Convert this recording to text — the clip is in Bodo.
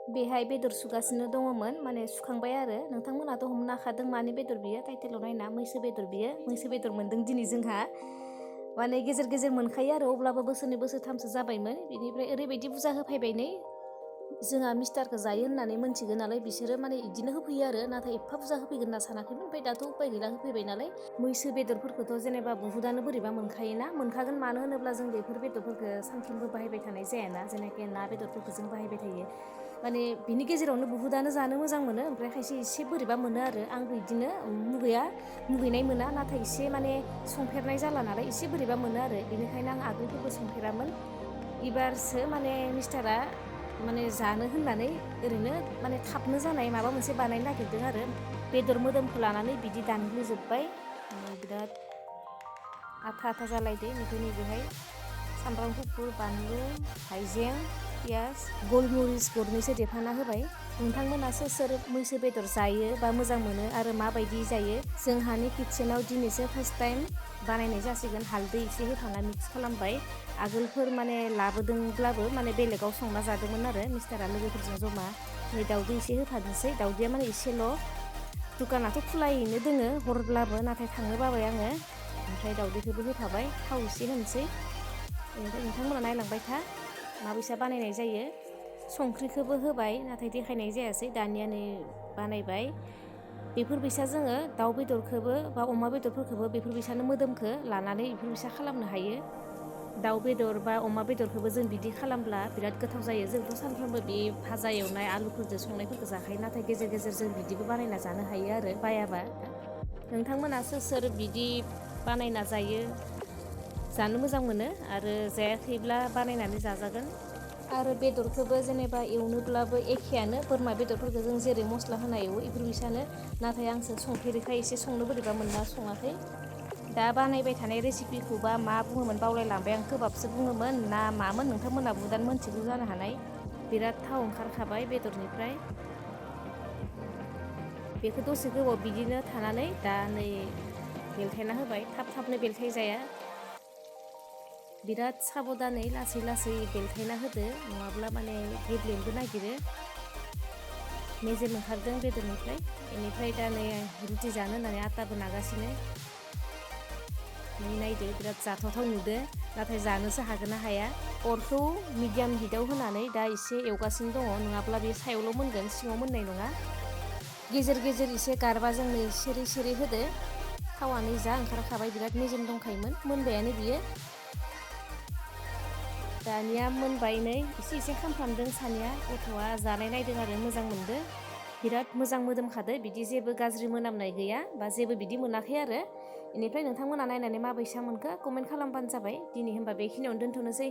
बेहाय बेदर सुगासिनो दङमोन माने सुखांबाय आरो नोंथांमोनाथ' हमनो हाखादों मानि बेदर बियो टाइटेलाव नायना मैसो बेदर बियो मैसो बेदर मोन्दों दिनै जोंहा माने गेजेर गेजेर मोनखायो आरो अब्लाबो बोसोरनै बोसोरथामसो जाबायमोन बेनिफ्राय ओरैबायदि बुरजा होफैबाय नै जोंहा मिस्टारखौ जायो होननानै मोनथिगोन नालाय बिसोरो माने इदिनो होफैयो आरो नाथाय एफा बुरजा होफैगोन होनना सानाखैमोन ओमफ्राय दाथ' उपाय गैला होफैबाय नालाय मैसो बेदरफोरखौथ' जेनेबा बुहुदानो बोरैबा मोनखायोना मोनखागोन मानो होनोब्ला जों बेफोर बेदरफोरखौ सानफ्रोमबो बाहायबाय थानाय जायाना जेनाखि ना बेदरफोरखौ जों बाहायबाय थायो माने बिनि गेजेरावनो बुहुदानो जानो मोजां मोनो ओमफ्राय खायसे एसे बोरैबा मोनो आरो आंबो बिदिनो मुगैनाय मोना नाथाय एसे माने संफेरनाय जाला नालाय एसे बोरैबा मोनो आरो बेनिखायनो आं आगोलफोरबो संफेरामोन एबारसो माने मिस्टारा माने जानो होननानै ओरैनो माने थाबनो जानाय माबा मोनसे बानायनो नागिरदों आरो बेदर मोदोमखौ लानानै बिदि दानग्लिजोब्बाय बिराद आथा आथा जालायदो बेनिखायनो बेहाय सामब्राम गुफुर बानलु हाइजें पियास गलमरिस गरनैसो देफाना होबाय नोंथांमोना सोर सोर मैसो बेदर जायो बा मोजां मोनो आरो माबायदि जायो जोंहानि किटचेनाव दिनैसो फार्स्ट टाइम बानायनाय जासिगोन हालदै एसे होखांना मिक्स खालामबाय आगोलफोर माने लाबोदोंब्लाबो माने बेलेगाव संना जादोंमोन आरो मिस्टारा लोगोफोरजों जमा नै दाउदै एसे होफादोंसै दाउदैया माने एसेल' दुखानाथ' खुलायैनो दोङो हरब्लाबो नाथाय थांनो बाबाय आङो ओमफ्राय दाउदैखौबो होफाबाय थाव एसे होनोसै बेनिफ्राय नोंथांमोना नायलांबाय था माबायसा बानायनाय जायो संख्रिखौबो होबाय नाथाय देखायनाय जायासै दानिया नै बानायबाय बेफोरबायसा जोङो दाउ बेदरखौबो बा अमा बेदरफोरखौबो बेफोरबायसानो मोदोमखौ लानानै बेफोरबायसा खालामनो हायो दाउ बेदर बा अमा बेदरखौबो जों बिदि खालामब्ला बिराद गोथाव जायो जोंथ' सानफ्रोमबो बे भाजा एवनाय आलुफोरजों संनायफोरखौ जाखायो नाथाय गेजेर गेजेर जों बिदिबो बानायना जानो हायो आरो बायाबा नोंथांमोना सोर सोर बिदि बानायना जायो जानो मोजां मोनो आरो जायाखैब्ला बानायनानै जाजागोन आरो बेदरखौबो जेनेबा एवनोब्लाबो एखेयानो बोरमा बेदरफोरखौ जों जेरै मस्ला होना एवो बेफोरबायसानो नाथाय आंसो संफेरिखाय एसे संनो बोरैबा मोनना सङाखै दा बानायबाय थानाय रेसिपिखौबा मा बुङोमोन बावलायलांबाय आं खोबाबसो बुङोमोन ना मामोन नोंथांमोना बुदान मोनथिगौ जानो हानाय बिराद थाव ओंखारखाबाय बेदरनिफ्राय बेखौ दसे गोबाव बिदिनो थानानै दा नै बेलथायना होबाय थाब थाबनो बेलथाय जाया बिराद साबधानै लासै लासै बेलथायना होदो नङाब्ला माने गेब्लेनोबो नागिरो मेजेम ओंखारदों बेदरनिफ्राय बेनिफ्राय दा नै रुटि जानो होननानै आटाबो नागासिनो नै नायदो बिराद जाथावथाव नुदो नाथाय जानोसो हागोन ना हाया अरखौ मिडियाम हिटआव होनानै दा एसे एवगासिनो दङ नङाब्ला बे सायावल' मोनगोन सिङाव मोननाय नङा गेजेर गेजेर एसे गारबाजों नै सेरै सेरै होदो थावानो जा ओंखारखाबाय बिराद मेजेम दंखायोमोन मोनबायानो बियो दानिया मोनबाय नै एसे एसे खामफ्रामदों सानिया गथ'आ जानाय नायदों आरो मोजां मोनदो बिराद मोजां मोदोमखादो बिदि जेबो गाज्रि मोनामनाय गैया बा जेबो बिदि मोनाखै आरो बेनिफ्राय नोंथांमोना नायनानै माबायसा मोनखो कमेन्ट खालामबानो जाबाय दिनै होनबा बेखिनियावनो दोनथ'नोसै।